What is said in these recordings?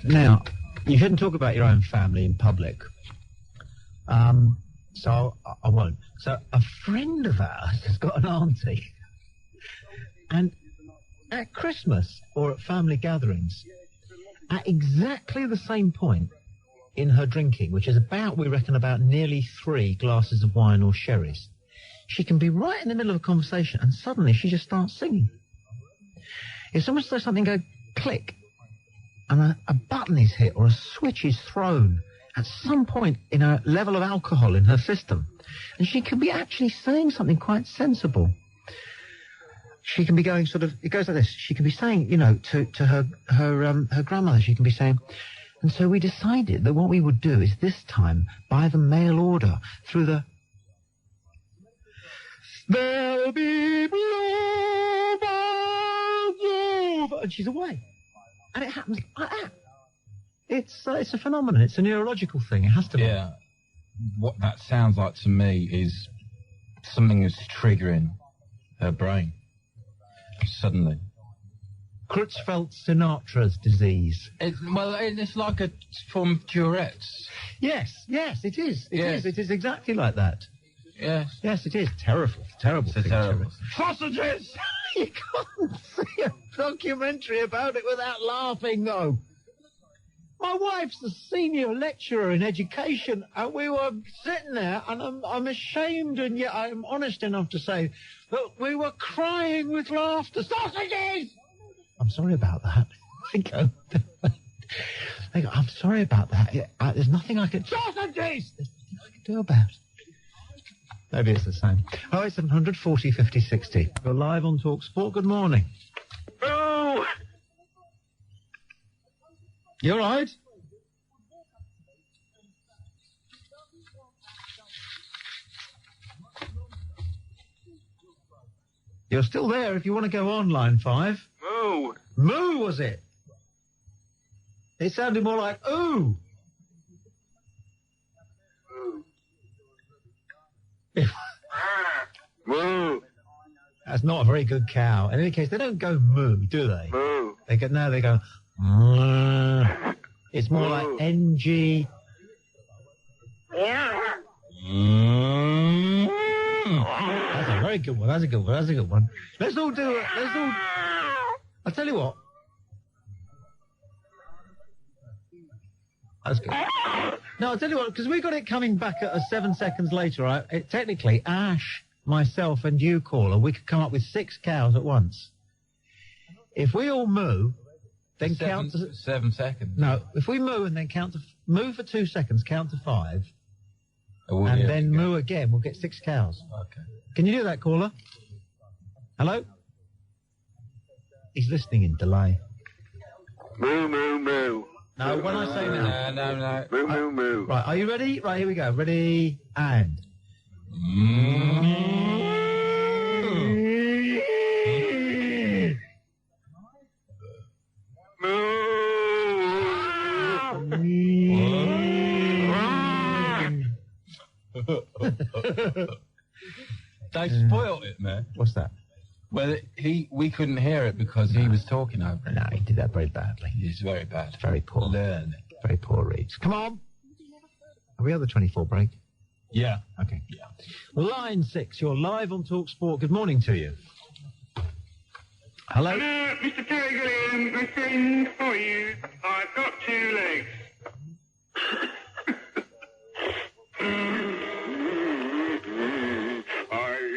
Now, you shouldn't talk about your own family in public. So I won't. So a friend of ours has got an auntie. And at Christmas or at family gatherings, at exactly the same point in her drinking, which is about, we reckon, about nearly 3 glasses of wine or sherries, she can be right in the middle of a conversation and suddenly she just starts singing. It's almost as though something goes click and a button is hit or a switch is thrown at some point in a level of alcohol in her system. And she could be actually saying something quite sensible. She can be going sort of, it goes like this. She can be saying, you know, to her grandmother, she can be saying, and so we decided that what we would do is this time buy the mail order through the... There'll be blue, and she's away. And it happens like that. It's a phenomenon. It's a neurological thing. It has to be. Yeah. What that sounds like to me is something is triggering her brain. Suddenly. Creutzfeldt-Sinatra's disease. It's like a form of Tourette's. Yes, it is. It is exactly like that. Yes. Yes, it is. Terrible thing. Terrible. Sausages! You can't see a documentary about it without laughing, though. My wife's a senior lecturer in education, and we were sitting there, and I'm ashamed, and yet I'm honest enough to say that we were crying with laughter. Sausages! I'm sorry about that. I go, I'm sorry about that. There's nothing I can... Sausages! There's nothing I can do about it. Maybe it's the same. 08700 40 50 60. You're live on Talk Sport. Good morning. Oh! You all right? You're still there if you want to go on, line 5. Moo! Moo, was it? It sounded more like ooh. Moo! That's not a very good cow. In any case, they don't go moo, do they? Moo! They go it's more like NG. That's a very good one. That's a good one. Let's all do it. I'll tell you what. That's good. No, I'll tell you what, because we got it coming back at us 7 seconds later, right? Technically, Ash, myself, and you, caller, we could come up with 6 cows at once. If we all moo, then count to... 7 seconds. No, if we moo and then moo for 2 seconds, count to 5, and then moo again, we'll get 6 cows. Okay. Can you do that, caller? Hello? He's listening in delay. Moo, moo, moo. No, when I say now. No. Moo, moo, moo. Right, are you ready? Right, here we go. Ready, and... They spoiled it, man. What's that? Well, we couldn't hear it because he was talking over it. No, he did that very badly. It's very bad. Very poor. Learn. Very poor reads. Come on. Are we on the 24 break? Yeah. Okay. Yeah. Line 6, you're live on Talk Sport. Good morning to you. Hello? Hello, Mr. Peregrine, my friend, for you. I've got 2 legs. I've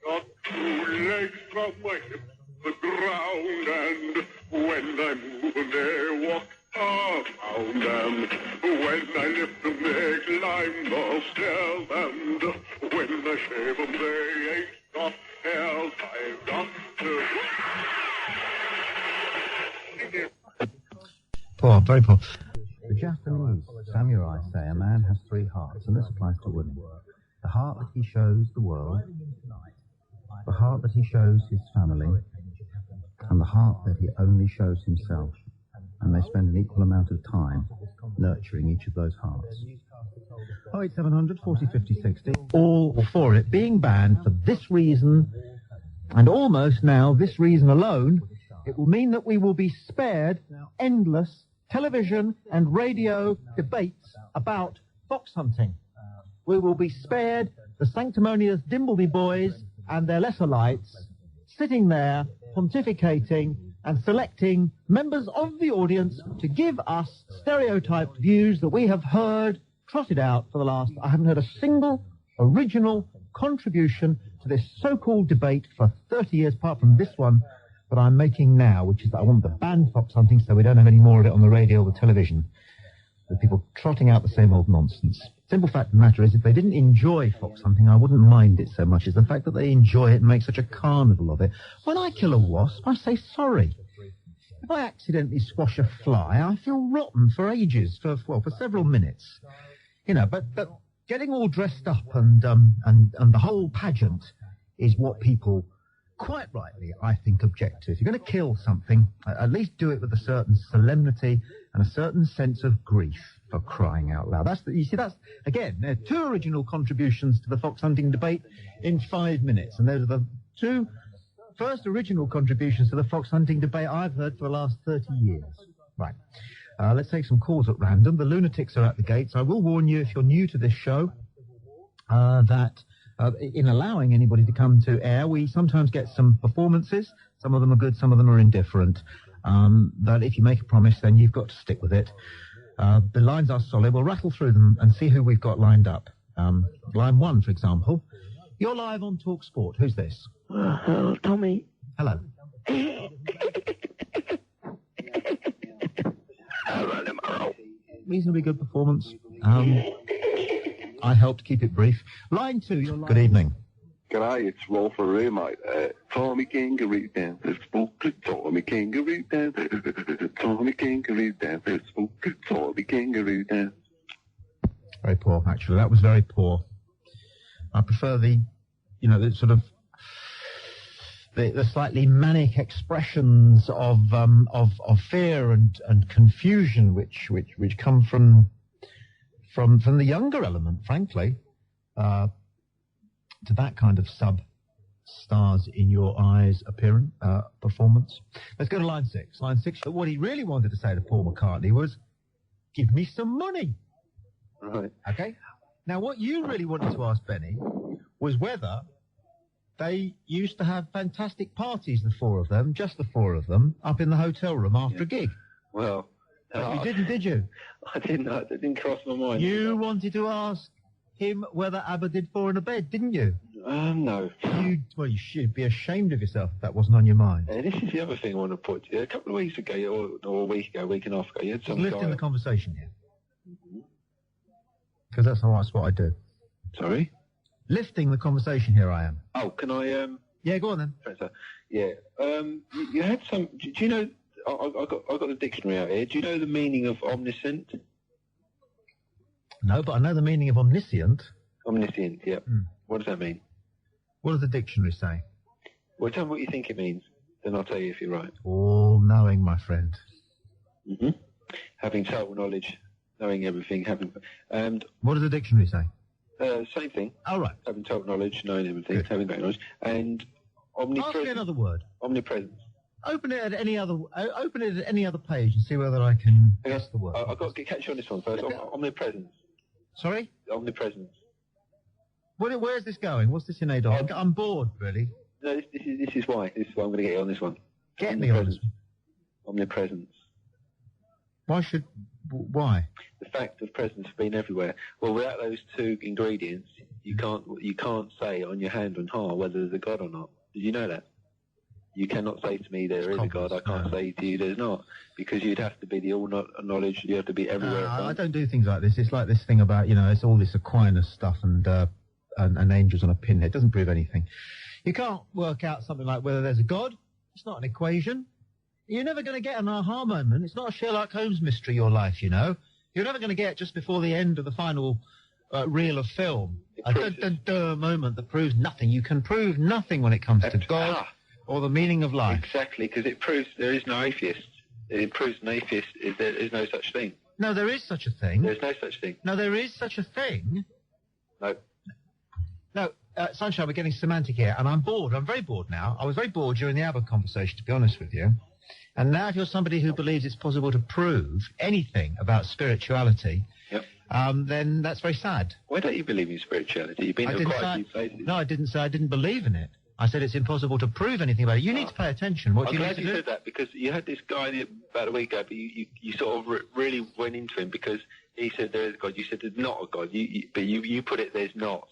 got 2 legs from my hip to the ground, and when I move they walk around, and when I lift them they climb the stairs, and when I shave them they ain't got hairs. I've got to... Poor, very poor. The Japanese samurai say a man has 3 hearts, and this applies to women. The heart that he shows the world, the heart that he shows his family, and the heart that he only shows himself. And they spend an equal amount of time nurturing each of those hearts. 08700 40 50 60. All for it being banned for this reason, and almost now this reason alone. It will mean that we will be spared endless television and radio debates about fox hunting. We will be spared the sanctimonious Dimbleby boys and their lesser lights sitting there pontificating and selecting members of the audience to give us stereotyped views that we have heard trotted out for the last... I haven't heard a single original contribution to this so-called debate for 30 years, apart from this one that I'm making now, which is that I want to ban fox hunting so we don't have any more of it on the radio or the television. With people trotting out the same old nonsense. Simple fact of the matter is, if they didn't enjoy fox hunting, I wouldn't mind it so much as the fact that they enjoy it and make such a carnival of it. When I kill a wasp, I say sorry. If I accidentally squash a fly, I feel rotten for ages, for several minutes. You know, but getting all dressed up and the whole pageant is what people, quite rightly, I think, object to. If you're going to kill something, at least do it with a certain solemnity and a certain sense of grief, for crying out loud. That's again, there are two original contributions to the fox hunting debate in 5 minutes, and those are the two first original contributions to the fox hunting debate I've heard for the last 30 years. Right. Let's take some calls at random. The lunatics are at the gates. I will warn you, if you're new to this show, that in allowing anybody to come to air, we sometimes get some performances. Some of them are good, some of them are indifferent. But if you make a promise, then you've got to stick with it. The lines are solid. We'll rattle through them and see who we've got lined up. Line 1, for example. You're live on Talk Sport. Who's this? Hello, Tommy. Hello. Reasonably good performance. I helped keep it brief. Line 2, you're live. Good evening. G'day, it's Rolf Ray, mate. Tommy Kangaroo dance, spooky Tommy Kangaroo dance, Tommy Kangaroo dance, spooky Tommy Kangaroo dance. Very poor, actually. That was very poor. I prefer the sort of the slightly manic expressions of fear and confusion which come from the younger element, frankly. To that kind of sub-stars in your eyes performance. Let's go to line 6. Line 6, what he really wanted to say to Paul McCartney was, give me some money. Right. Okay? Now, what you really wanted to ask Benny was whether they used to have fantastic parties, the four of them, just the four of them, up in the hotel room after a gig. Well... you didn't, did you? I didn't know. It didn't cross my mind. You wanted to ask him whether Abba did 4 in a bed, didn't you? No. You should be ashamed of yourself if that wasn't on your mind. This is the other thing I want to put. A couple of weeks ago, or a week and a half ago, you had some lifting guy... the conversation here. Because that's what I do. Sorry? Lifting the conversation here, I am. Oh, can I... Yeah, go on then. Yeah. You had some... Do you know... I got the dictionary out here. Do you know the meaning of omniscient? No, but I know the meaning of omniscient. Omniscient, yeah. What does that mean? What does the dictionary say? Well, tell me what you think it means, then I'll tell you if you're right. All-knowing, my friend. Mm-hmm. Having total knowledge, knowing everything, having... And what does the dictionary say? Same thing. Oh, right. Having total knowledge, knowing everything, having great knowledge. And omnipresence. Ask me another word. Omnipresence. Open it at any other page and see whether I can guess the word. I've got to catch you on this one first. Omnipresence. Sorry? Omnipresence. Where's this going? What's this in aid of? I'm bored, really. No, this is why. This is why I'm going to get you on this one. Get me on this one. Omnipresence. Why? The fact of presence being everywhere. Well, without those two ingredients, you can't say on your hand and heart whether there's a God or not. Did you know that? You cannot say to me there is a God. I can't say to you there's not, because you'd have to be the all-knowledge. You have to be everywhere. I don't do things like this. It's like this thing about, it's all this Aquinas stuff and angels on a pinhead. It doesn't prove anything. You can't work out something like whether there's a God. It's not an equation. You're never going to get an aha moment. It's not a Sherlock Holmes mystery, your life, You're never going to get just before the end of the final reel of film a moment that proves nothing. You can prove nothing when it comes to God. Or the meaning of life. Exactly, because it proves there is no atheist. It proves an atheist there is no such thing. No, there is such a thing. There's no such thing. No, there is such a thing. No. No, Sunshine, we're getting semantic here, and I'm bored. I'm very bored now. I was very bored during the Abba conversation, to be honest with you. And now if you're somebody who believes it's possible to prove anything about spirituality, Yep. then that's very sad. Why don't you believe in spirituality? You've been to quite a few places. No, I didn't say I didn't believe in it. I said it's impossible to prove anything about it. You need to pay attention. What do you need to do? I'm glad you said that, because you had this guy about a week ago, but you sort of really went into him because he said there is a God. You said there's not a God. But you put it there's not.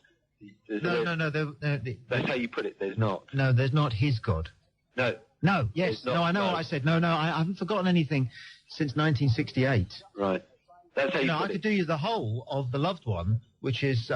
No. That's how you put it. There's not. No, there's not his God. No. Yes. Not, No, I know what I said. No, I haven't forgotten anything since 1968. Right. That's how you put I it. could do you the whole of The Loved One, which is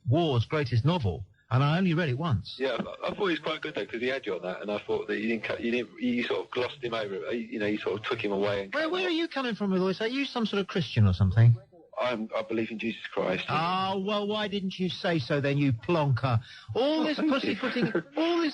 War's greatest novel, and I only read it once. Yeah, I thought he was quite good though, because he had you on that, and I thought that you sort of glossed him over. You sort of took him away. And Where are you coming from with all this? Are you some sort of Christian or something? I believe in Jesus Christ. Oh, well, why didn't you say so then, you plonker? All this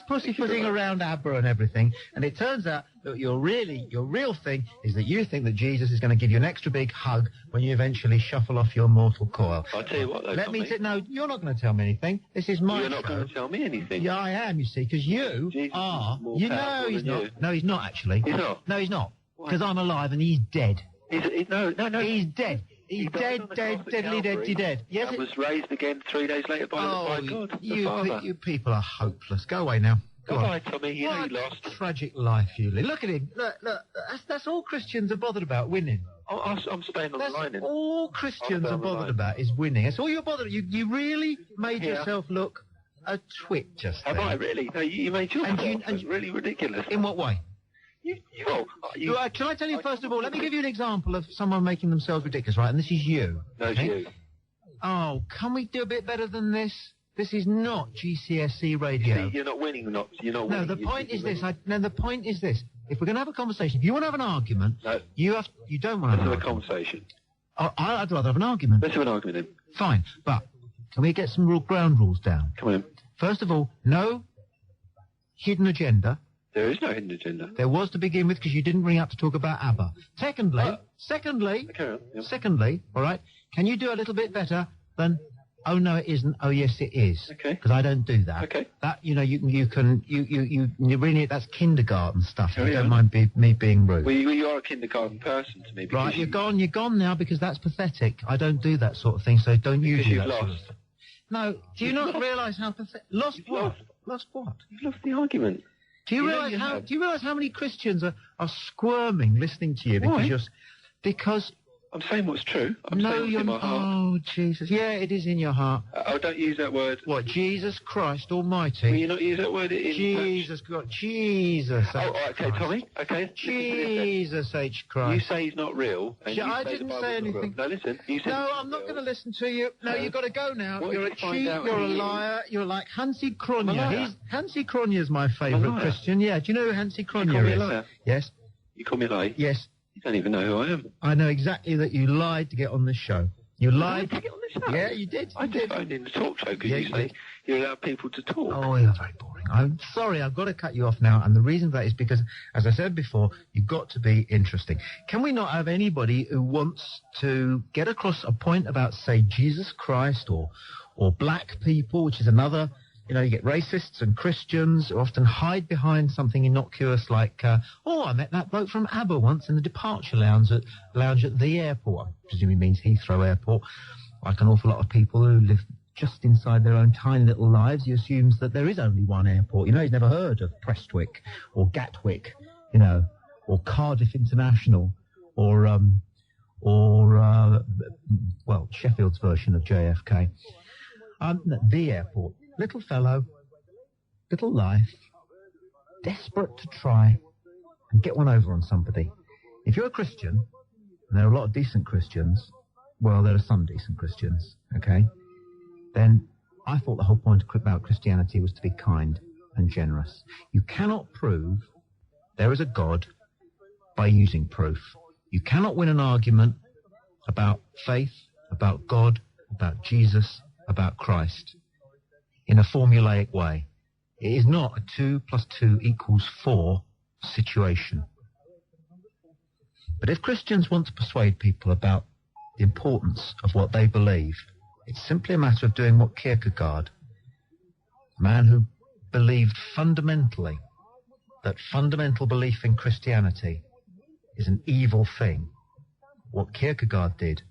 pussyfooting around Abba and everything, and it turns out that your real thing is that you think that Jesus is going to give you an extra big hug when you eventually shuffle off your mortal coil. I'll tell you what, though, No, you're not going to tell me anything. This is my You're not going to tell me anything. Yeah, I am, you see, because you Jesus are... is more You know powerful he's than not. you. No, he's not, actually. He's not? No, he's not. Why? Because I'm alive and he's dead. No. He's dead. He's He died on the cross at deadly Calvary dead. Yes, and was raised again 3 days later by God, the Father. You people are hopeless. Go away now. Go on. Goodbye, Tommy. You know What you lost. a tragic life you live. Look at him. Look. That's all Christians are bothered about, winning. I'm staying on the line. That's all Christians are bothered about is winning. That's all you're bothered. You really made yourself look a twit just Have then. I really? No, you made yourself And really ridiculous. In what way? Shall I tell you first of all? Let me give you an example of someone making themselves ridiculous, right? And this is you. No, it's you. Oh, can we do a bit better than this? This is not GCSE radio. See, you're not winning. You're not winning. No, the point is this. The point is this. If we're going to have a conversation, if you want to have an argument, you don't want to have a conversation. I'd rather have an argument. Let's have an argument then. Fine, but can we get some ground rules down? Come on. First of all, no hidden agenda. There is no hidden agenda. There was to begin with, because you didn't ring up to talk about Abba. Secondly, all right, can you do a little bit better than, oh no it isn't, oh yes it is? Okay. Because I don't do that. Okay. That, you really, that's kindergarten stuff. You don't mind me being rude. Well, you are a kindergarten person to me. Right, you're gone now, because that's pathetic. I don't do that sort of thing, so don't you do that sort of thing. No, do you not realise how pathetic... Lost what? Lost what? You've lost the argument. Do you realise how many Christians are squirming listening to you because I'm saying what's true. I'm saying what's in my heart. Oh, Jesus. Yeah, it is in your heart. Don't use that word. What, Jesus Christ Almighty? Will you not use that word in Jesus God. Jesus H. Okay, Tommy. Okay. Jesus H. Christ. You say he's not real. And I didn't say anything. No, listen. You said I'm not going to listen to you. No, you've got to go now. You're a cheat. You're a liar. You're like Hansi Cronje. Hansi Cronje's my favourite Christian. Yeah. Do you know who Hansi Cronje is? You call me a liar? Yes. You call me a liar? Yes. You don't even know who I am. I know exactly that you lied to get on this show. You lied to get on this show? Yeah, you did. I just phoned in the talk show because you say you allow people to talk. Oh, you're very boring. I'm sorry, I've got to cut you off now, and the reason for that is because, as I said before, you've got to be interesting. Can we not have anybody who wants to get across a point about, say, Jesus Christ or black people, which is another... You get racists and Christians who often hide behind something innocuous like, I met that bloke from Abba once in the departure lounge at the airport. I presume he means Heathrow Airport. Like an awful lot of people who live just inside their own tiny little lives, he assumes that there is only one airport. He's never heard of Prestwick or Gatwick, or Cardiff International or Sheffield's version of JFK. The airport. Little fellow, little life, desperate to try and get one over on somebody. If you're a Christian, and there are a lot of decent Christians, well, there are some decent Christians, okay, then I thought the whole point about Christianity was to be kind and generous. You cannot prove there is a God by using proof. You cannot win an argument about faith, about God, about Jesus, about Christ in a formulaic way. It is not a 2 + 2 = 4 situation. But if Christians want to persuade people about the importance of what they believe, it's simply a matter of doing what Kierkegaard, a man who believed fundamentally that fundamental belief in Christianity is an evil thing, what Kierkegaard did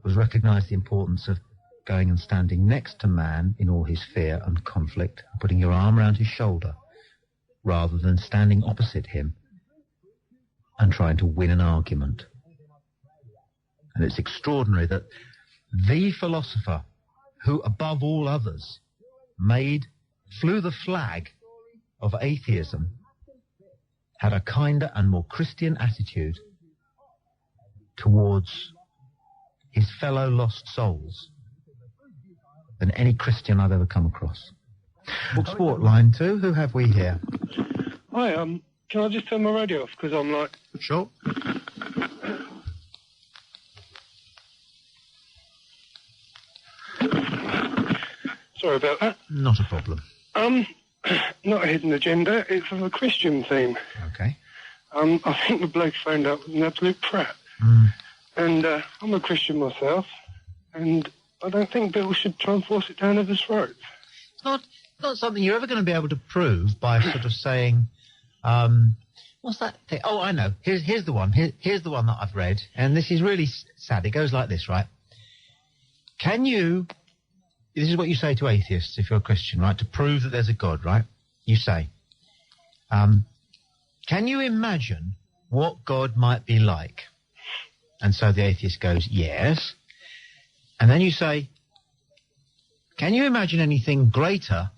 was recognise the importance of going and standing next to man in all his fear and conflict, putting your arm around his shoulder, rather than standing opposite him and trying to win an argument. And it's extraordinary that the philosopher who, above all others, flew the flag of atheism, had a kinder and more Christian attitude towards his fellow lost souls than any Christian I've ever come across. Book Sport, line 2, who have we here? Hi, can I just turn my radio off, because I'm like... Sure. Sorry about that. Not a problem. Not a hidden agenda, it's of a Christian theme. Okay. I think the bloke phoned up with an absolute prat. And I'm a Christian myself, and I don't think people should try and force it down others' throats. It's not something you're ever going to be able to prove by sort of saying, what's that thing? Oh, I know. Here's the one. Here's the one that I've read, and this is really sad. It goes like this, right? This is what you say to atheists if you're a Christian, right? To prove that there's a God, right? You say, can you imagine what God might be like? And so the atheist goes, yes. And then you say, can you imagine anything greater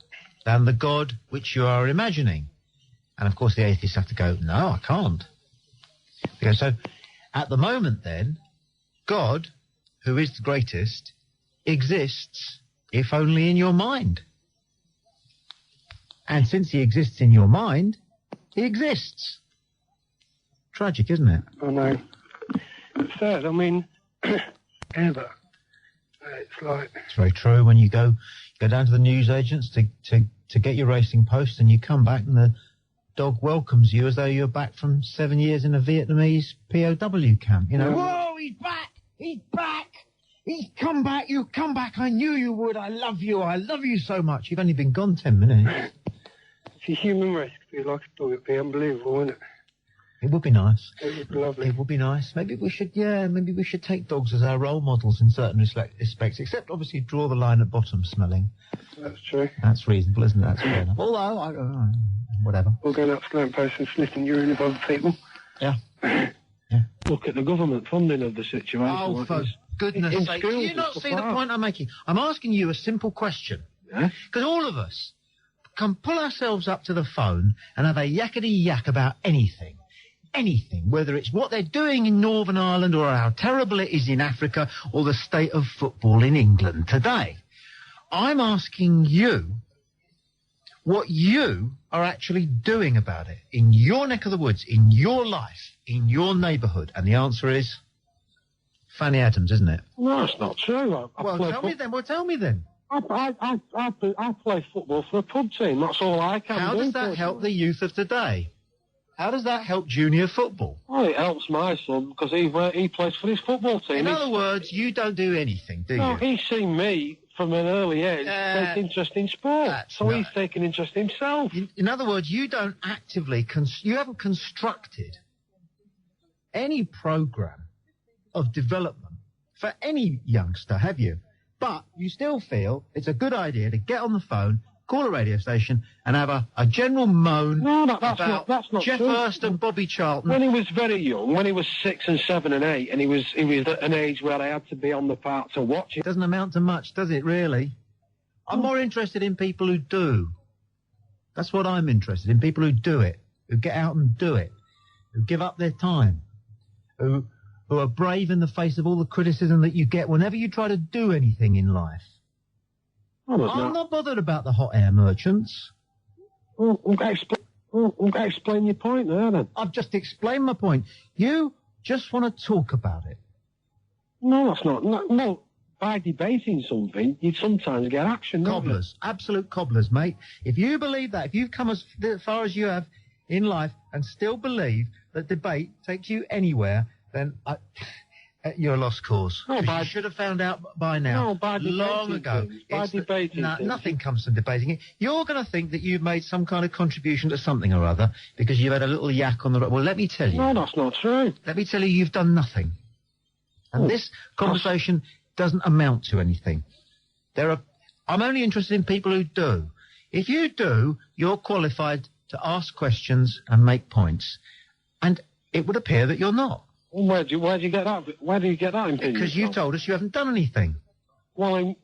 than the God which you are imagining? And of course the atheists have to go, no, I can't. They go, so at the moment then, God, who is the greatest, exists if only in your mind. And since he exists in your mind, he exists. Tragic, isn't it? I know. It's sad. I mean, ever. It's like... It's very true. When you go down to the newsagents to get your racing post, and you come back and the dog welcomes you as though you're back from 7 years in a Vietnamese POW camp. You know, whoa, he's back! He's back! He's come back, you come back, I knew you would, I love you so much. You've only been gone 10 minutes. If a human race could be like a dog, it'd be unbelievable, wouldn't it? It would be nice. It would be lovely. It would be nice. Maybe we should take dogs as our role models in certain respects, except obviously draw the line at bottom smelling. That's true. That's reasonable, isn't it? That's fair enough. Although, whatever. We're going up to lampposts and sniffing urine of other people. Yeah. Look at the government funding of the situation. Oh, for goodness sake. Do you not see the point I'm making? I'm asking you a simple question. Yeah? Because all of us can pull ourselves up to the phone and have a yakety-yak about anything. Anything, whether it's what they're doing in Northern Ireland or how terrible it is in Africa or the state of football in England today. I'm asking you what you are actually doing about it in your neck of the woods, in your life, in your neighbourhood. And the answer is Fanny Adams, isn't it? No, that's not true. Tell me then. I play football for a pub team. That's all I can do. How does that help the youth of today? How does that help junior football? Well, it helps my son because he plays for his football team. In other words, you don't do anything, do you? No, he's seen me from an early age take interest in sport, so he's taken interest himself. In other words, you don't actively, you haven't constructed any program of development for any youngster, have you? But you still feel it's a good idea to get on the phone, call a radio station and have a general moan about Jeff Hurst and Bobby Charlton. When he was very young, when he was 6 and 7 and 8, and he was at an age where I had to be on the park to watch it. It doesn't amount to much, does it, really? I'm more interested in people who do. That's what I'm interested in, people who do it, who get out and do it, who give up their time, who are brave in the face of all the criticism that you get whenever you try to do anything in life. I'm not bothered about the hot air merchants. Well, explain your point there, then. I've just explained my point. You just want to talk about it. No, that's not. No, by debating something, you'd sometimes get action, don't you? Cobblers. Absolute cobblers, mate. If you believe that, if you've come as far as you have in life and still believe that debate takes you anywhere, then You're a lost cause. No, You should have found out by now. No, by long debating ago. things, by debating things. Nothing comes from debating it. You're going to think that you've made some kind of contribution to something or other because you've had a little yak on the road. Well, let me tell you. No, that's not true. Let me tell you, you've done nothing. And this conversation doesn't amount to anything. I'm only interested in people who do. If you do, you're qualified to ask questions and make points. And it would appear that you're not. Well, where do you get that? Where do you get that opinion? Because you told us you haven't done anything. Well,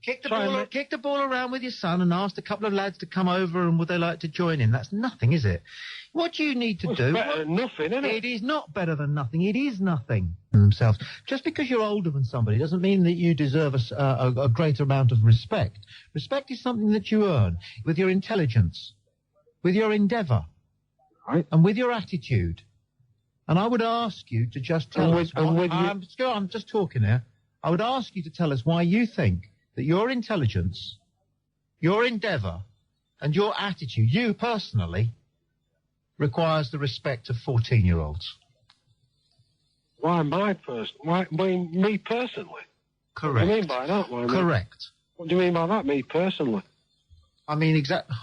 kick the ball around with your son and asked a couple of lads to come over and would they like to join in. That's nothing, is it? What you need to do... It's better than nothing, isn't it? It is not better than nothing. It is nothing. Themselves. Just because you're older than somebody doesn't mean that you deserve a greater amount of respect. Respect is something that you earn with your intelligence, with your endeavour, right, and with your attitude. And I would ask you to just tell us... I'm just talking here. I would ask you to tell us why you think that your intelligence, your endeavour, and your attitude, you personally, requires the respect of 14-year-olds. Why me personally? Correct. What do you mean by that? Correct. What do you mean by that, me personally? I mean, exactly.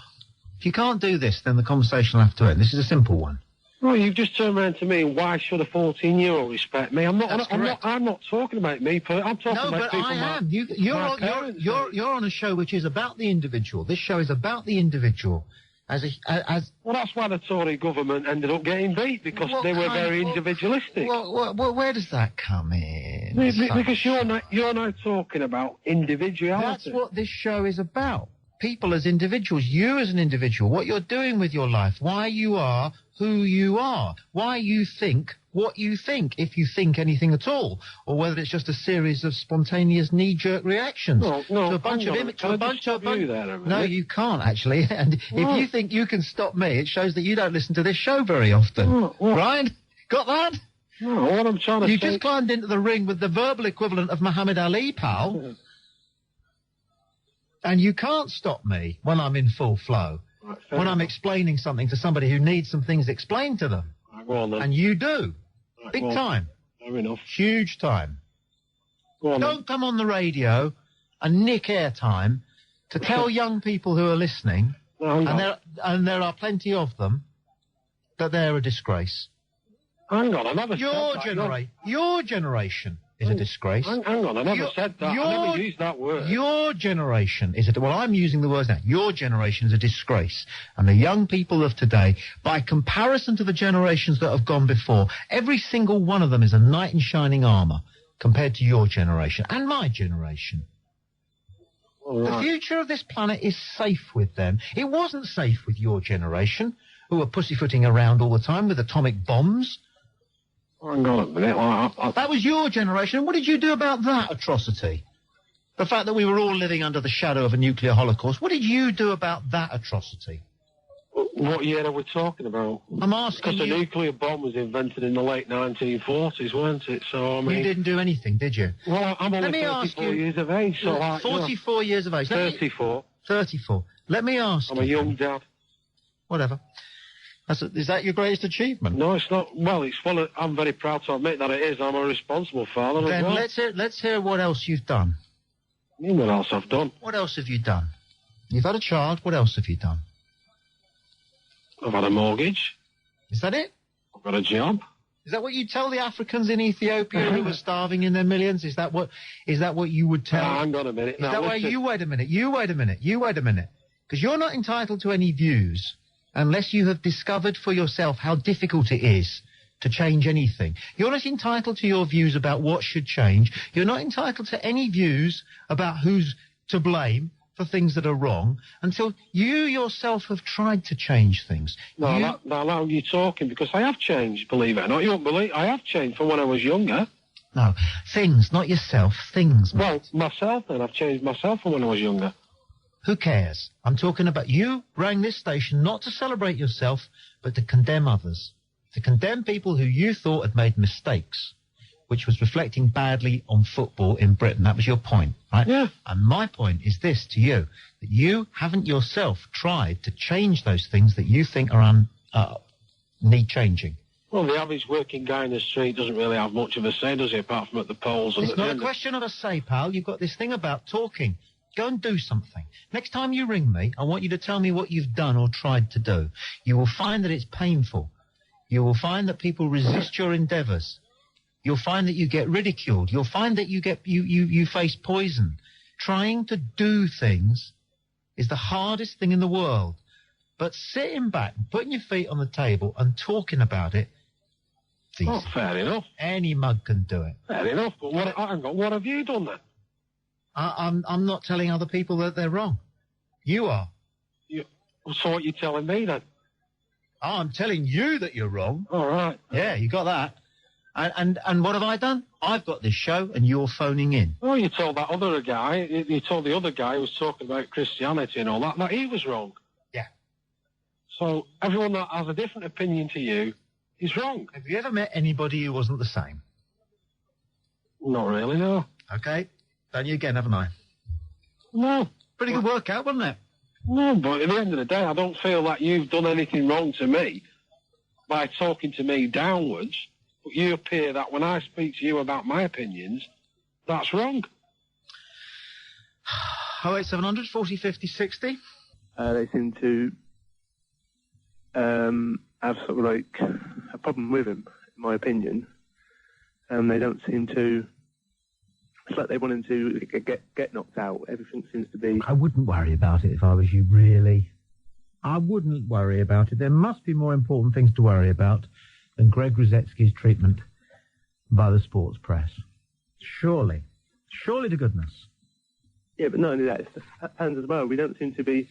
If you can't do this, then the conversation will have to end. This is a simple one. Well, you've just turned around to me. Why should a 14-year-old respect me? I'm not talking about me. I'm talking about people. No, but I am. You're on a show which is about the individual. This show is about the individual. Well, that's why the Tory government ended up getting beat because they were very individualistic. Well, where does that come in? Because you're now talking about individuality. That's what this show is about. People as individuals, you as an individual, what you're doing with your life, why you are who you are, why you think what you think, if you think anything at all, or whether it's just a series of spontaneous knee-jerk reactions. No, to a bunch of No, you can't actually. And if you think you can stop me, it shows that you don't listen to this show very often. Right? Got that? No, what I'm trying to say... You just climbed into the ring with the verbal equivalent of Muhammad Ali, pal. And you can't stop me when I'm in full flow, when I'm explaining something to somebody who needs some things explained to them. Go on, then. And you do. Big time. Fair enough. Huge time. Go on, Don't come on the radio and nick airtime to tell young people who are listening, and there are plenty of them, that they're a disgrace. Hang on, I never said that. Your generation is a disgrace. Hang on, I never said that. I never used that word. Your generation is well, I'm using the words now. Your generation is a disgrace. And the young people of today, by comparison to the generations that have gone before, every single one of them is a knight in shining armour compared to your generation and my generation. The future of this planet is safe with them. It wasn't safe with your generation, who were pussyfooting around all the time with atomic bombs. Hang on a minute. That was your generation. What did you do about that atrocity? The fact that we were all living under the shadow of a nuclear holocaust. What did you do about that atrocity? What year are we talking about? I'm asking you. Because the nuclear bomb was invented in the late 1940s, weren't it? So, I mean... You didn't do anything, did you? Well, I'm only 34 years of age, so... 44 years of age. 34. 34. Let me ask you... I'm a young dad. Whatever. Is that your greatest achievement? No, it's not. Well, it's full of... I'm very proud to admit that it is. I'm a responsible father as well. Let's hear what else you've done. You mean what else I've done? What else have you done? You've had a child. What else have you done? I've had a mortgage. Is that it? I've got a job. Is that what you tell the Africans in Ethiopia who are starving in their millions? Is that what you would tell? Hang on a minute. Is that why you wait a minute? You wait a minute. Because you're not entitled to any views unless you have discovered for yourself how difficult it is to change anything. You're not entitled to your views about what should change. You're not entitled to any views about who's to blame for things that are wrong until you yourself have tried to change things. Now you're talking, because I have changed, believe it or not. You won't believe I have changed from when I was younger. No, things, not yourself, things. Well, myself then. I've changed myself from when I was younger. Who cares? I'm talking about you rang this station not to celebrate yourself, but to condemn others. To condemn people who you thought had made mistakes, which was reflecting badly on football in Britain. That was your point, right? Yeah. And my point is this to you, that you haven't yourself tried to change those things that you think are need changing. Well, the average working guy in the street doesn't really have much of a say, does he, apart from at the polls? And It's not a question of a say, pal. You've got this thing about talking. Go and do something. Next time you ring me, I want you to tell me what you've done or tried to do. You will find that it's painful. You will find that people resist your endeavours. You'll find that you get ridiculed. You'll find that you face poison. Trying to do things is the hardest thing in the world. But sitting back, putting your feet on the table and talking about it, oh, fair enough. Any mug can do it. Fair enough, but what have you done then? I'm not telling other people that they're wrong. You are. So what are you telling me then? I'm telling you that you're wrong. All right. Yeah, you got that. And what have I done? I've got this show and you're phoning in. Oh, you told that other guy, you told the other guy who was talking about Christianity and all that he was wrong. Yeah. So everyone that has a different opinion to you is wrong. Have you ever met anybody who wasn't the same? Not really, no. Okay. Done you again, haven't I? No. Pretty good workout, wasn't it? No, but at the end of the day, I don't feel that you've done anything wrong to me by talking to me downwards, but you appear that when I speak to you about my opinions, that's wrong. 08700 40 50 60. They seem to have sort of like a problem with him, in my opinion. They don't seem to... It's like they want him to get knocked out. Everything seems to be... I wouldn't worry about it if I was you, really. I wouldn't worry about it. There must be more important things to worry about than Greg Rudeski's treatment by the sports press. Surely. Surely to goodness. Yeah, but not only that, it's the fans as well. We don't seem to be...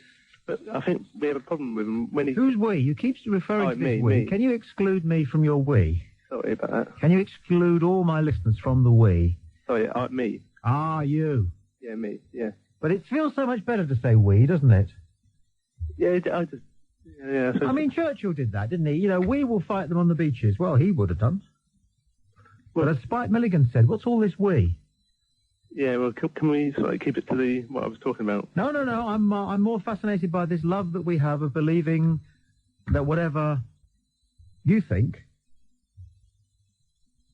But I think we have a problem with him when he... Who's we? You keep referring to this we. Me. Can you exclude me from your we? Sorry about that. Can you exclude all my listeners from the we? Sorry, me. Ah, you. Yeah, me, yeah. But it feels so much better to say we, doesn't it? Yeah, I just... Yeah, I mean, Churchill did that, didn't he? You know, we will fight them on the beaches. Well, he would have done. Well, as Spike Milligan said, what's all this we? Yeah, well, can we sort of keep it to what I was talking about? No. I'm more fascinated by this love that we have of believing that whatever you think...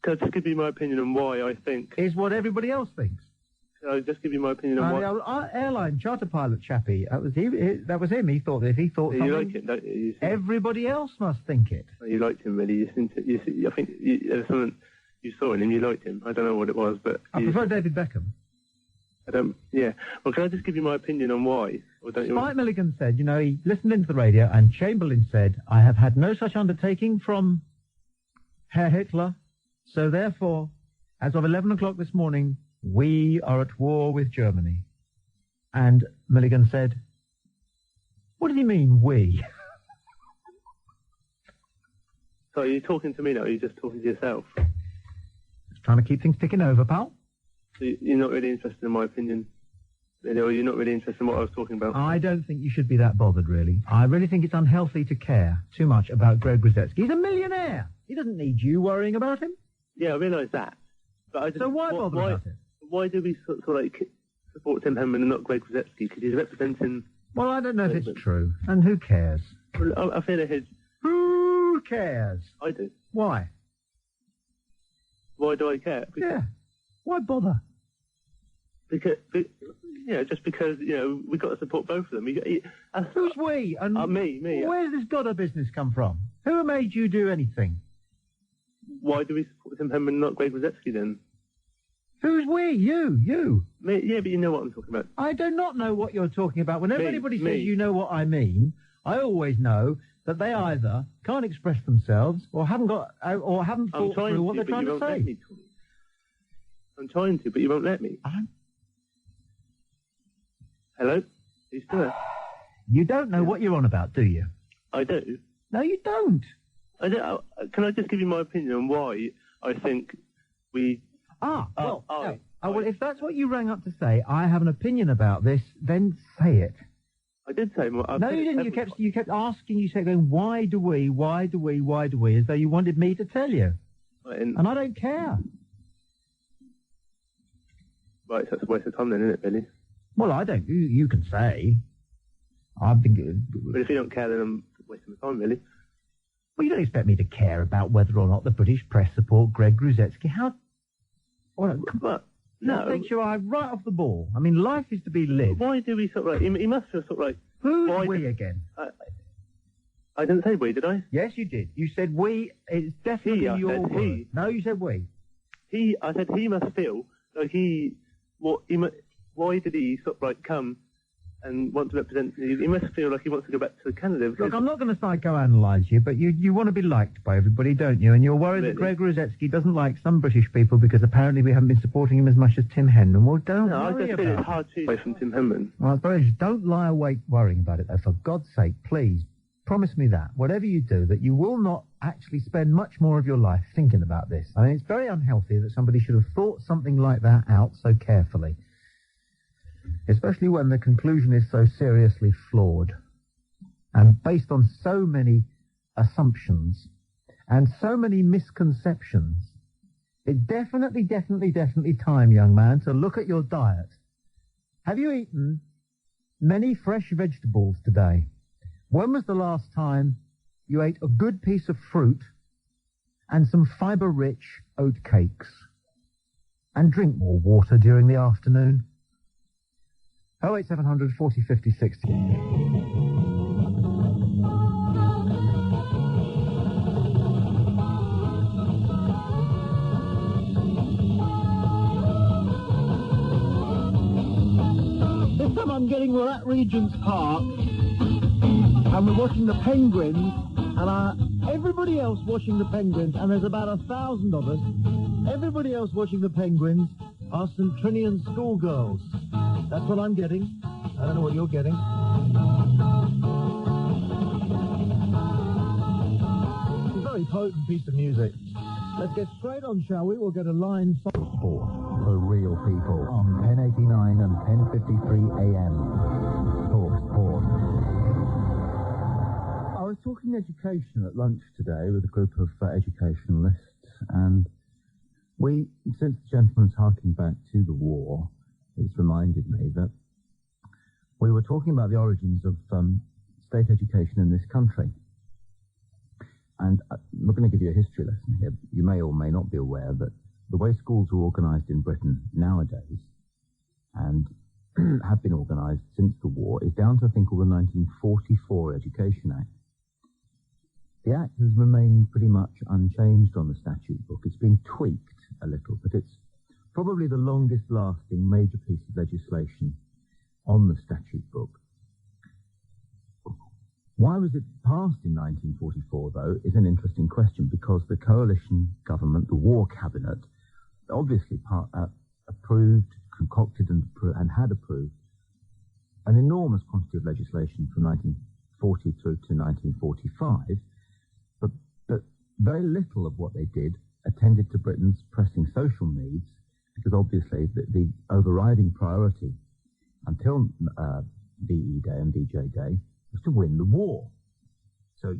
Can I just give you my opinion on why I think... is what everybody else thinks. Can I just give you my opinion on why... Our airline charter pilot chappie, that was him. He thought that if he thought something... You like it, don't you? Everybody else must think it. You liked him, really. I think there was something you saw in him, you liked him. I don't know what it was, but... I prefer David Beckham. I don't... Yeah. Well, can I just give you my opinion on why? Or don't Spike Milligan said, you know, he listened into the radio, and Chamberlain said, I have had no such undertaking from Herr Hitler... So, therefore, as of 11 o'clock this morning, we are at war with Germany. And Milligan said, what does he mean, we? So, are you talking to me now, or are you just talking to yourself? Just trying to keep things ticking over, pal. So, you're not really interested in my opinion? Really, or you're not really interested in what I was talking about? I don't think you should be that bothered, really. I really think it's unhealthy to care too much about Greg Rudeski. He's a millionaire. He doesn't need you worrying about him. Yeah, I realise that. But I just, so why bother about it? Why do we sort of like support Tim Henman and not Greg Rudeski? Because he's representing... Well, I don't know if it's true. And who cares? Well, I feel like his... Who cares? I do. Why? Why do I care? Yeah. Why bother? Because, just because, we've got to support both of them. Who's we? And me. Where's this Godder business come from? Who made you do anything? Why do we support Tim Henman and not Greg Rudeski then? Who's we? You. Me, yeah, but you know what I'm talking about. I do not know what you're talking about. Whenever anybody says you know what I mean, I always know that they either can't express themselves or haven't thought through what they're trying to say. I'm trying to, but you won't let me. Hello? Are you still there? You don't know what you're on about, do you? I do. No, you don't. Can I just give you my opinion on why I think we... Well, if that's what you rang up to say, I have an opinion about this, then say it. I did say more. No, you didn't. You kept asking, you kept going, why do we, as though you wanted me to tell you. And I don't care. Right, so that's a waste of time then, isn't it, Billy? Well, I don't. You can say. I've been... But if you don't care, then I'm wasting my time, really. Well, you don't expect me to care about whether or not the British press support Greg Rudeski. How? Well, But no. That takes your eye right off the ball. I mean, life is to be lived. Why do we sort of like? He must feel sort of like. Who's why we did- again? I didn't say we, did I? Yes, you did. You said we. It's definitely I your said word. he. No, you said we. I said he must feel like why did he sort of like come and want to represent? He must feel like he wants to go back to Canada. Look, I'm not going to psychoanalyse you, but you want to be liked by everybody, don't you? And you're worried that Really? Greg Rudeski doesn't like some British people because apparently we haven't been supporting him as much as Tim Henman. Well, don't No, I worry just feel about it's hard to away from Tim Henman. Well, don't lie awake worrying about it, though. For God's sake, please, promise me that, whatever you do, that you will not actually spend much more of your life thinking about this. I mean, it's very unhealthy that somebody should have thought something like that out so carefully, especially when the conclusion is so seriously flawed and based on so many assumptions and so many misconceptions. It's definitely time, young man, to look at your diet. Have you eaten many fresh vegetables today? When was the last time you ate a good piece of fruit and some fibre-rich oat cakes? And drink more water during the afternoon. 08700 40 50 60. This time I'm getting we're at Regent's Park and we're watching the penguins and everybody else watching the penguins, and there's about 1,000 of us. Everybody else watching the penguins are some Trinian schoolgirls. That's what I'm getting. I don't know what you're getting. It's a very potent piece of music. Let's get straight on, shall we? We'll get a line for sport for real people on 1089 and 1053 AM. Talk sport. I was talking education at lunch today with a group of educationalists, and since the gentleman's harking back to the war, it's reminded me that we were talking about the origins of state education in this country. And I'm not going to give you a history lesson here. You may or may not be aware that the way schools are organised in Britain nowadays, and have been organised since the war, is down to a thing called the 1944 Education Act. The Act has remained pretty much unchanged on the statute book. It's been tweaked a little, but it's probably the longest-lasting major piece of legislation on the statute book. Why was it passed in 1944, though, is an interesting question, because the coalition government, the war cabinet, obviously approved, concocted and had approved an enormous quantity of legislation from 1940 through to 1945, but very little of what they did attended to Britain's pressing social needs, because obviously the overriding priority until VE Day and DJ Day was to win the war. So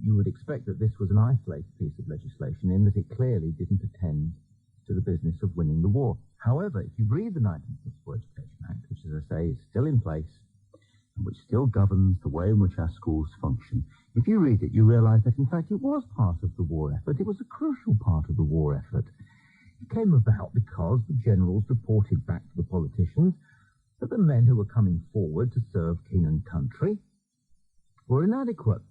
you would expect that this was an isolated piece of legislation in that it clearly didn't attend to the business of winning the war. However, if you read the 1944 Education Act, which, as I say, is still in place, and which still governs the way in which our schools function, if you read it, you realise that, in fact, it was part of the war effort. It was a crucial part of the war effort. It came about because the generals reported back to the politicians that the men who were coming forward to serve king and country were inadequate.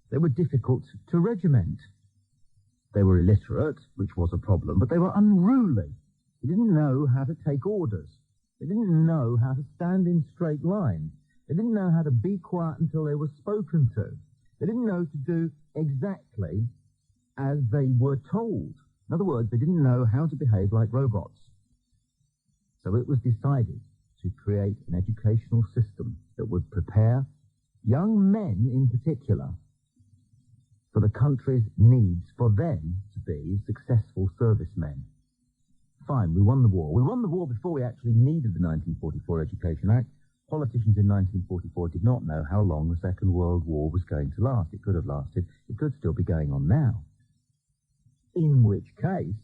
They were difficult to regiment. They were illiterate, which was a problem, but they were unruly. They didn't know how to take orders. They didn't know how to stand in straight line. They didn't know how to be quiet until they were spoken to. They didn't know to do exactly as they were told. In other words, they didn't know how to behave like robots. So it was decided to create an educational system that would prepare young men in particular for the country's needs, for them to be successful servicemen. Fine, we won the war. We won the war before we actually needed the 1944 Education Act. Politicians in 1944 did not know how long the Second World War was going to last. It could have lasted. It could still be going on now. In which case,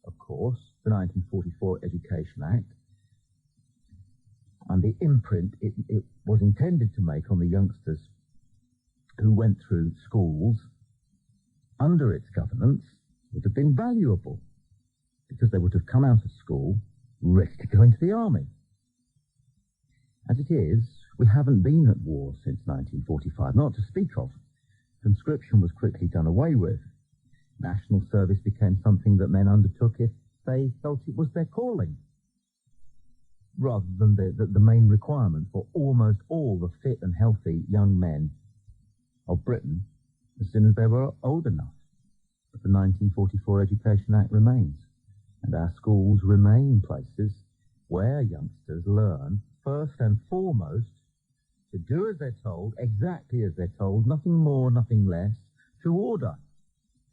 of course, the 1944 Education Act and the imprint it was intended to make on the youngsters who went through schools under its governance would have been valuable, because they would have come out of school ready to go into the army. As it is, we haven't been at war since 1945, not to speak of. Conscription was quickly done away with. National service became something that men undertook if they felt it was their calling, rather than the main requirement for almost all the fit and healthy young men of Britain as soon as they were old enough. But the 1944 Education Act remains, and our schools remain places where youngsters learn, first and foremost, to do as they're told, exactly as they're told, nothing more, nothing less, to order,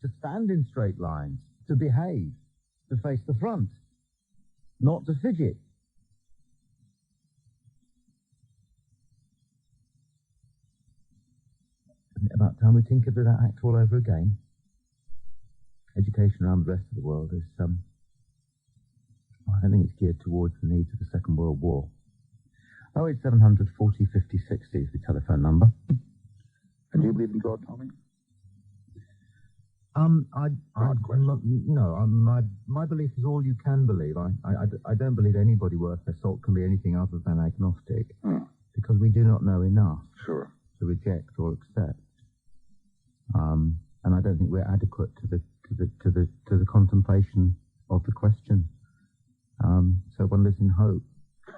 to stand in straight lines, to behave, to face the front, not to fidget. Isn't it about time we tinkered with that act all over again? Education around the rest of the world is, I don't think it's geared towards the needs of the Second World War. 08700 40 50 60 is the telephone number. And do you believe in God, Tommy? My belief is all you can believe. I don't believe anybody worth their salt can be anything other than agnostic, because we do not know enough to reject or accept. And I don't think we're adequate to the contemplation of the question. So one lives in hope,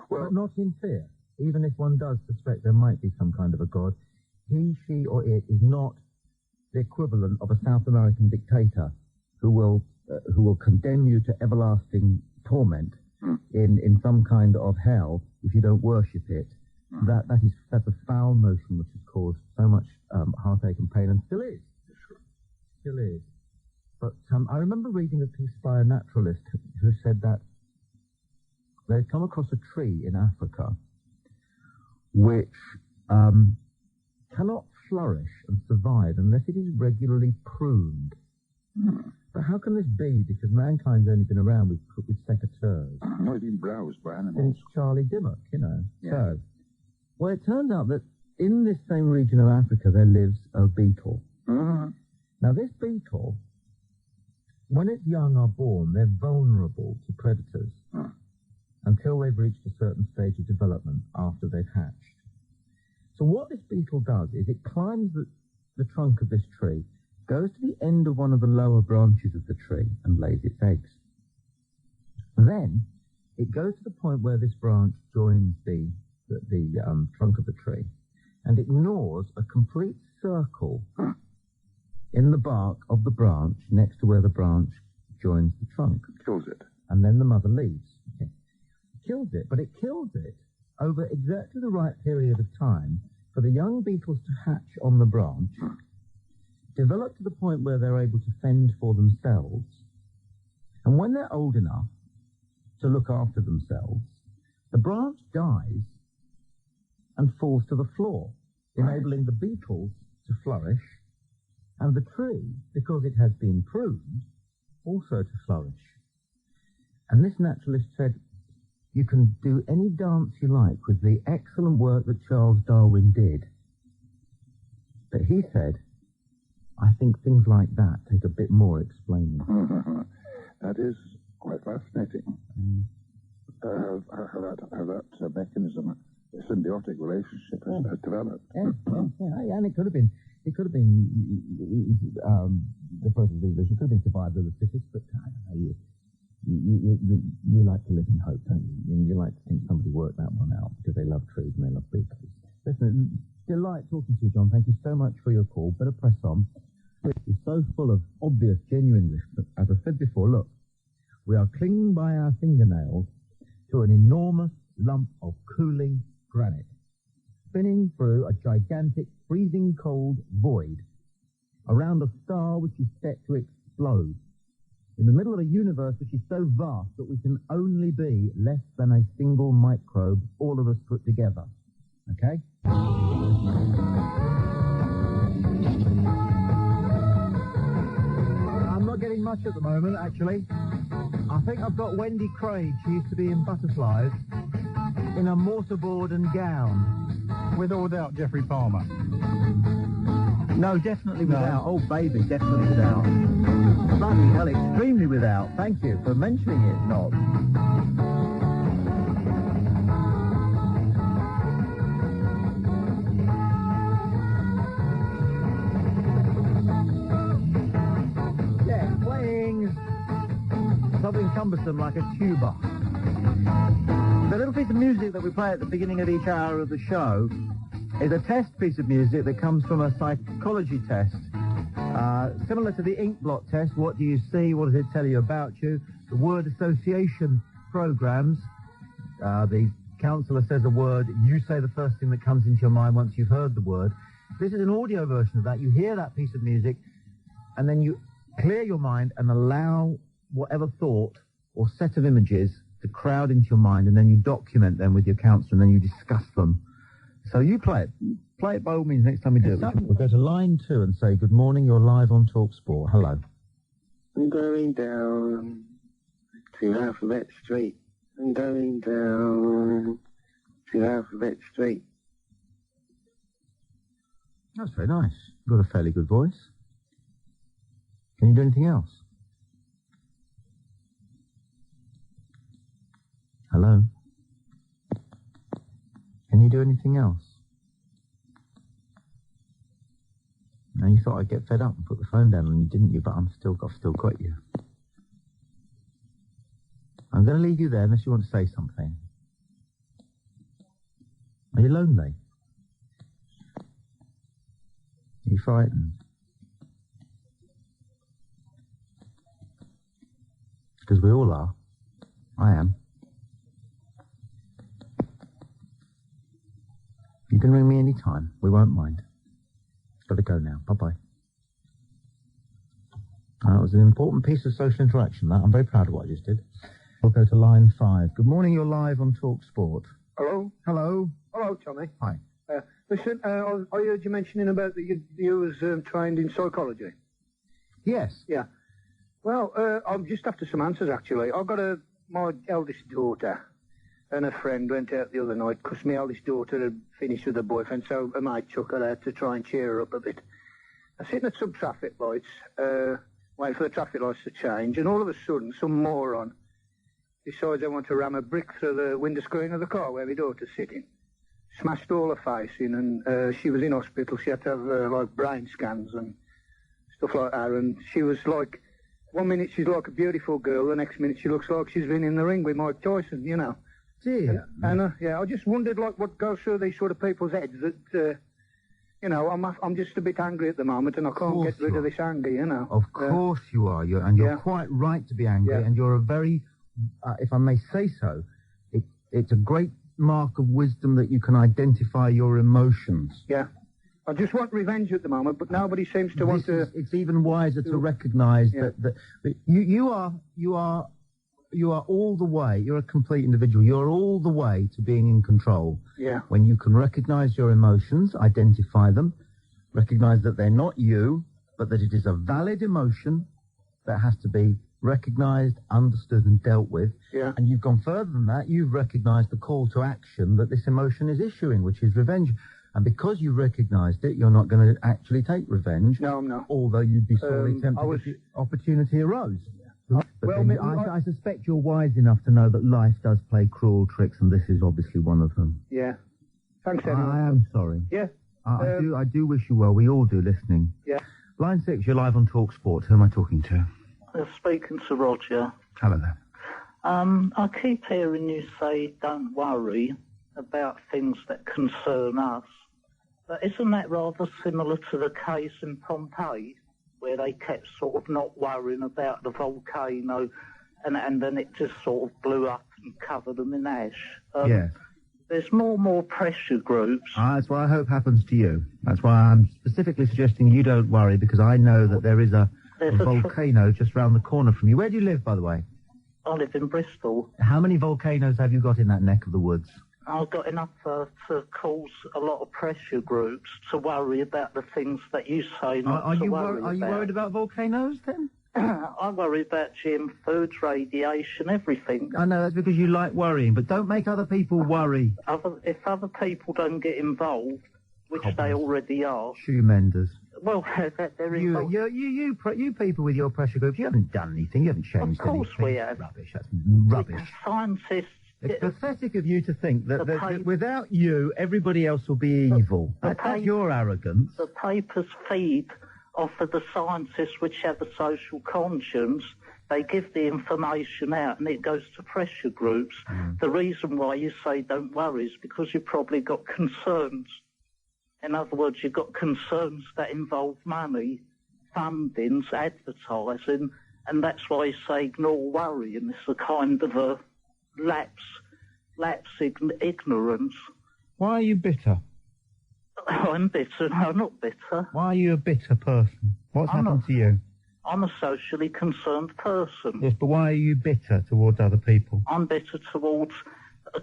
but not in fear. Even if one does suspect there might be some kind of a God, he, she, or it is not the equivalent of a South American dictator who will condemn you to everlasting torment in some kind of hell if you don't worship it. That's a foul notion which has caused so much heartache and pain, and still is. Still is. But I remember reading a piece by a naturalist who said that they'd come across a tree in Africa which cannot flourish and survive unless it is regularly pruned. But how can this be? Because mankind's only been around with secateurs. No, it's been browsed by animals. Since Charlie Dimmock, you know. Yeah. So, well, it turns out that in this same region of Africa there lives a beetle. Now, this beetle, when its young are born, they're vulnerable to predators until they've reached a certain stage of development after they've hatched. So what this beetle does is it climbs the trunk of this tree, goes to the end of one of the lower branches of the tree and lays its eggs. Then it goes to the point where this branch joins the trunk of the tree and ignores a complete circle in the bark of the branch next to where the branch joins the trunk. Kills it. And then the mother leaves. Okay. Kills it, but it kills it over exactly the right period of time for the young beetles to hatch on the branch, develop to the point where they're able to fend for themselves, and when they're old enough to look after themselves, the branch dies and falls to the floor, enabling the beetles to flourish, and the tree, because it has been pruned, also to flourish. And this naturalist said, you can do any dance you like with the excellent work that Charles Darwin did. But he said, I think things like that take a bit more explaining. That is quite fascinating. How that mechanism, a symbiotic relationship has developed. Yeah, and it could have been the process of evolution could have been survival of the fittest, but I don't know, you like to live in hope, don't you? You like to think somebody worked that one out because they love trees and they love beetles. Listen, delight talking to you, John. Thank you so much for your call. Better press on. It's so full of obvious, genuine risk. But as I said before, look, we are clinging by our fingernails to an enormous lump of cooling granite, spinning through a gigantic, freezing cold void around a star which is set to explode, in the middle of a universe which is so vast that we can only be less than a single microbe, all of us put together. Okay? I'm not getting much at the moment, actually. I think I've got Wendy Craig, she used to be in Butterflies, in a mortarboard and gown. With or without Jeffrey Palmer. No, definitely without. Oh, baby, definitely without. Bloody hell, extremely without. Thank you for mentioning it, Knob. Yeah, playing something cumbersome like a tuba. The little piece of music that we play at the beginning of each hour of the show is a test piece of music that comes from a psychology test. Similar to the ink blot test, what do you see, what does it tell you about you? The word association programs, the counsellor says a word, you say the first thing that comes into your mind once you've heard the word. This is an audio version of that. You hear that piece of music, and then you clear your mind and allow whatever thought or set of images to crowd into your mind, and then you document them with your counsellor, and then you discuss them. So you play it. Play it by all means next time we do it. We'll go to line 2 and say, good morning, you're live on TalkSport. Hello. I'm going down to Alphabet Street. I'm going down to Alphabet Street. That's very nice. You've got a fairly good voice. Can you do anything else? Hello? Can you do anything else? Now you thought I'd get fed up and put the phone down, and you didn't, but I've still got you. I'm going to leave you there unless you want to say something. Are you lonely? Are you frightened? Because we all are. I am. You can ring me any time. We won't mind. Got to go now. Bye-bye. That was an important piece of social interaction, that. I'm very proud of what I just did. We'll go to line 5. Good morning, you're live on TalkSport. Hello? Hello? Hello, Tommy. Hi. Listen, I heard you mentioning about that you was trained in psychology. Yes. Yeah. Well, I'm just after some answers, actually. I've got my eldest daughter and a friend went out the other night because my eldest daughter had finished with her boyfriend, so a mate took her out to try and cheer her up a bit. I'm sitting at some traffic lights, waiting for the traffic lights to change, and all of a sudden, some moron decides they want to ram a brick through the window screen of the car where my daughter's sitting. Smashed all her face in, and she was in hospital. She had to have, like, brain scans and stuff like that, and she was like, one minute she's like a beautiful girl, the next minute she looks like she's been in the ring with Mike Tyson, you know. Dear. And yeah, I just wondered, like, what goes through these sort of people's heads that, you know, I'm just a bit angry at the moment, and I can't get rid of this anger, you know. Of course you are. You're quite right to be angry, and you're a very, if I may say so, it's a great mark of wisdom that you can identify your emotions. Yeah. I just want revenge at the moment, but nobody seems to want to... It's even wiser to recognise that you are all the way, you're a complete individual, you're all the way to being in control. Yeah. When you can recognise your emotions, identify them, recognise that they're not you, but that it is a valid emotion that has to be recognised, understood and dealt with. Yeah. And you've gone further than that, you've recognised the call to action that this emotion is issuing, which is revenge. And because you've recognised it, you're not going to actually take revenge. No, I'm not. Although you'd be sorely tempted if the opportunity arose. But I suspect you're wise enough to know that life does play cruel tricks, and this is obviously one of them. Yeah. Thanks, anyway. I am sorry. Yeah. I do wish you well. We all do, listening. Yeah. Line 6, you're live on TalkSport. Who am I talking to? Speaking to Roger. Hello there. I keep hearing you say, don't worry about things that concern us. But isn't that rather similar to the case in Pompeii, where they kept sort of not worrying about the volcano, and then it just sort of blew up and covered them in ash? Yes. There's more and more pressure groups. That's what I hope happens to you. That's why I'm specifically suggesting you don't worry, because I know that there is a volcano just round the corner from you. Where do you live, by the way? I live in Bristol. How many volcanoes have you got in that neck of the woods? I've got enough to cause a lot of pressure groups to worry about the things that you say not to worry about. Are you worried about volcanoes, then? I worry about GM foods, radiation, everything. I know, that's because you like worrying, but don't make other people worry. If other people don't get involved, which they already are... Shoe menders. Well, they're involved. You people with your pressure groups, you haven't done anything. You haven't changed anything. Of course we have. Rubbish. That's rubbish. Scientists... It's pathetic of you to think that without you, everybody else will be evil. That's your arrogance. The papers feed off of the scientists which have a social conscience. They give the information out and it goes to pressure groups. The reason why you say don't worry is because you've probably got concerns. In other words, you've got concerns that involve money, fundings, advertising, and that's why you say ignore worry, and it's a kind of a lapse ignorance. Why are you bitter? I'm bitter. No, I'm not bitter. Why are you a bitter person? What's happened to you? I'm a socially concerned person. Yes, but why are you bitter towards other people? I'm bitter towards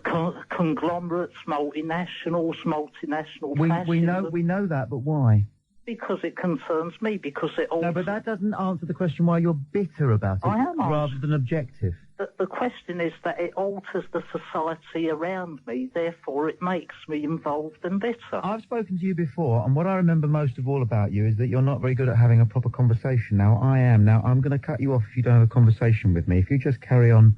conglomerates, multinational fascism. We know that, but why? Because it concerns me, because it alters... No, but that doesn't answer the question why you're bitter about it, I am rather than objective. The question is that it alters the society around me, therefore it makes me involved and bitter. I've spoken to you before, and what I remember most of all about you is that you're not very good at having a proper conversation. Now, I am. Now, I'm going to cut you off if you don't have a conversation with me. If you just carry on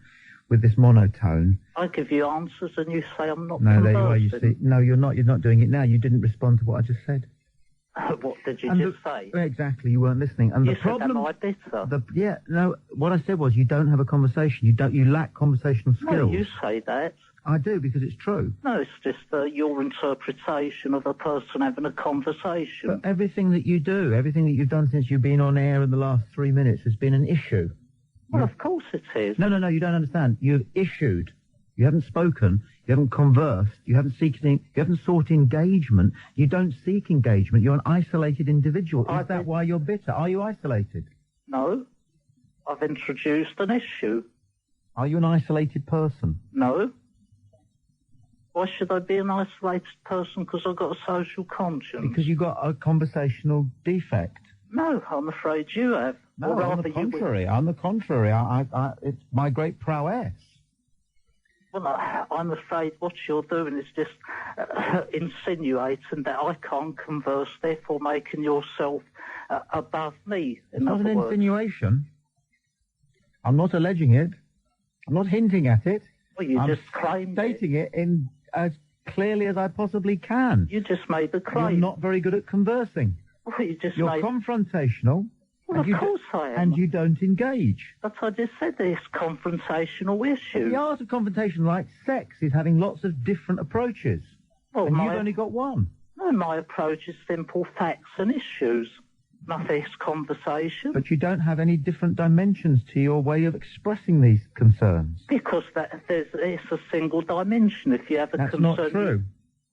with this monotone... I give you answers and you say I'm not No, there you are, you see. No, you're not. You're not doing it now. You didn't respond to what I just said. What did you just say? Exactly, you weren't listening. And you the problem, said, am I bitter? What I said was you don't have a conversation. You lack conversational skills. No, you say that. I do, because it's true. No, it's just your interpretation of a person having a conversation. But everything that you do, everything that you've done since you've been on air in the last 3 minutes has been an issue. Well, of course it is. No, you don't understand. You've issued. You haven't spoken. You haven't conversed. You haven't sought engagement. You don't seek engagement. You're an isolated individual. Is that why you're bitter? Are you isolated? No. I've introduced an issue. Are you an isolated person? No. Why should I be an isolated person? Because I've got a social conscience. Because you've got a conversational defect. No, I'm afraid you have. No, on the contrary. On the contrary. It's my great prowess. Well, I'm afraid what you're doing is just insinuating that I can't converse, therefore making yourself above me. It's not an insinuation. I'm not alleging it. I'm not hinting at it. Well, you I'm just claimed stating it in as clearly as I possibly can. You just made the claim. You're not very good at conversing. Well, you're confrontational. Well, of course I am. And you don't engage. But I just said there's confrontational issues. The art of confrontation, like sex, is having lots of different approaches. Well, and you've only got one. No, my approach is simple facts and issues. Nothing's conversation. But you don't have any different dimensions to your way of expressing these concerns. Because it's a single dimension. If you have a concern... That's not true.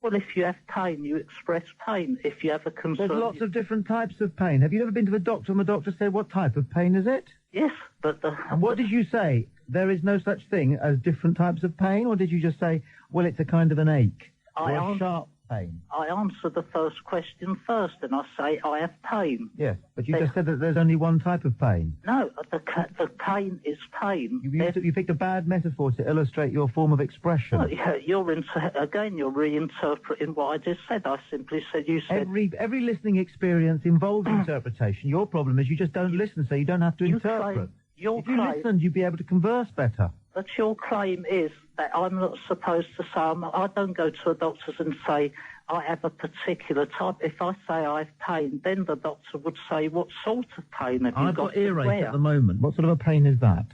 Well, if you have pain, you express pain. If you have a concern... There's lots of different types of pain. Have you ever been to the doctor and the doctor said, what type of pain is it? Yes, but... And what did you say? There is no such thing as different types of pain? Or did you just say, well, it's a kind of an ache or a sharp pain? I answer the first question first, and I say I have pain. Yes, but you just said that there's only one type of pain. No, the pain is pain. You picked a bad metaphor to illustrate your form of expression. Well, you're reinterpreting what I just said. I simply said you said... Every listening experience involves interpretation. Your problem is you just don't listen, so you don't have to interpret. If you listened, you'd be able to converse better. But your claim is that I'm not supposed to say... I don't go to a doctor's and say I have a particular type. If I say I have pain, then the doctor would say, what sort of pain have you got? I've got earache at the moment. What sort of a pain is that?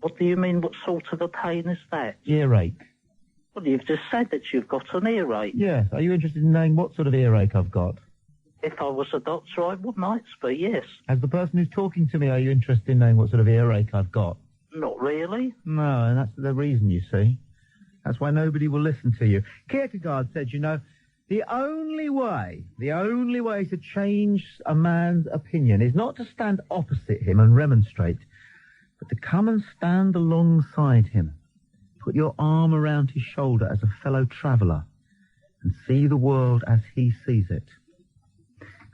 What do you mean, what sort of a pain is that? Earache. Well, you've just said that you've got an earache. Yes. Are you interested in knowing what sort of earache I've got? If I was a doctor, I might be, yes. As the person who's talking to me, are you interested in knowing what sort of earache I've got? Not really. No, and that's the reason, you see. That's why nobody will listen to you. Kierkegaard said, the only way to change a man's opinion is not to stand opposite him and remonstrate, but to come and stand alongside him. Put your arm around his shoulder as a fellow traveller and see the world as he sees it.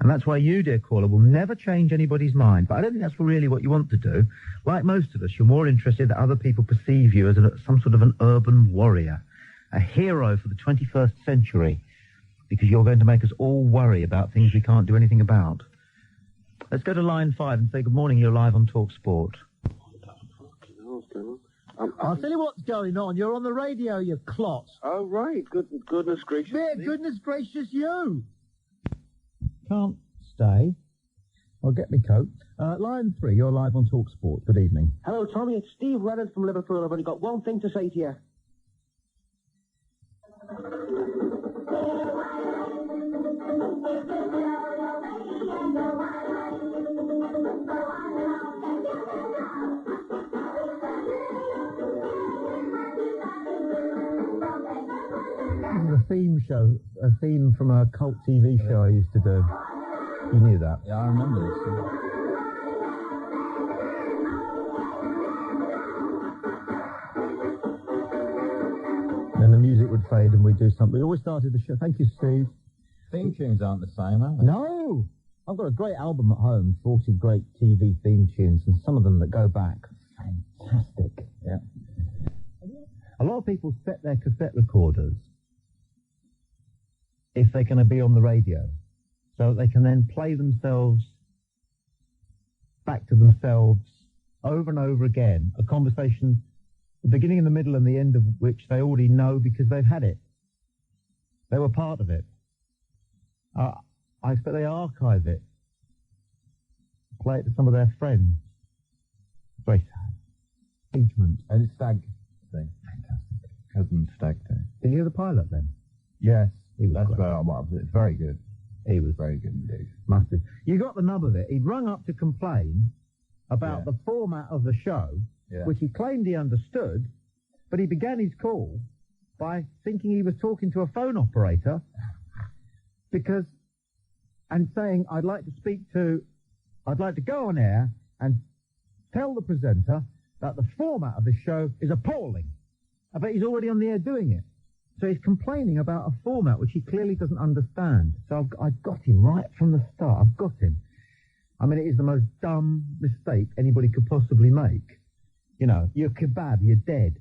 And that's why you, dear caller, will never change anybody's mind. But I don't think that's really what you want to do. Like most of us, you're more interested that other people perceive you as some sort of an urban warrior, a hero for the 21st century. because you're going to make us all worry about things we can't do anything about. Let's go to line 5 and say good morning. You're live on Talk Sport. I'll tell you what's going on. You're on the radio, you clot. Oh, right. Goodness gracious. Yeah, goodness gracious you. Can't stay. I'll get me coat. Line 3, you're live on Talk Sport. Good evening. Hello, Tommy. It's Steve Reddard from Liverpool. I've only got one thing to say to you. A theme show, a theme from a cult TV show I used to do. You knew that? Yeah, I remember this. Then the music would fade and we'd do something. We always started the show. Thank you, Steve. Theme tunes aren't the same, are they? No! I've got a great album at home, 40 great TV theme tunes, and some of them that go back. Fantastic. Yeah. A lot of people set their cassette recorders if they're going to be on the radio, so they can then play themselves back to themselves over and over again, a conversation, the beginning and the middle and the end of which they already know because they've had it. They were part of it. I expect they archive it, play it to some of their friends. Very sad. Engagement. And it's Stag thing. Fantastic. Cousin Stag thing. Did you hear the pilot then? Yes. That's it's very good. He was very good indeed. Massive. You got the nub of it. He'd rung up to complain about the format of the show, which he claimed he understood, but he began his call by thinking he was talking to a phone operator and saying, I'd like to go on air and tell the presenter that the format of the show is appalling. I bet he's already on the air doing it. So he's complaining about a format which he clearly doesn't understand. So I've got him right from the start. I've got him. I mean, it is the most dumb mistake anybody could possibly make. You know, you're kebab, you're dead.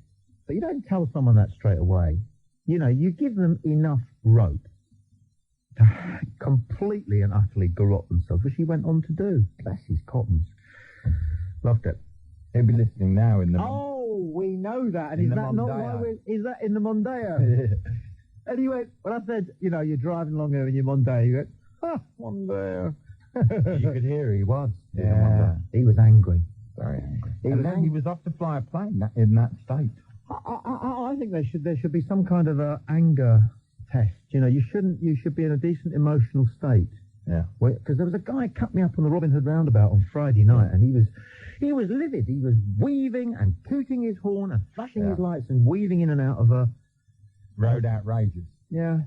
But you don't tell someone that straight away. You know, you give them enough rope to completely and utterly garrot themselves, which he went on to do. Bless his cottons. Loved it. He'll be listening now in the... Oh, we know that. And is that not why is that in the Mondeo? Anyway, when I said, you know, you're driving along here in your Mondeo, you go, Mondeo. You could hear he was. Yeah, he was angry. Very angry. He was off to fly a plane in that state. I think there should be some kind of a anger test. You know, you should be in a decent emotional state. Yeah. Because there was a guy cut me up on the Robin Hood roundabout on Friday night, and he was livid. He was weaving and tooting his horn and flashing his lights and weaving in and out of a... Road outrageous. Yeah.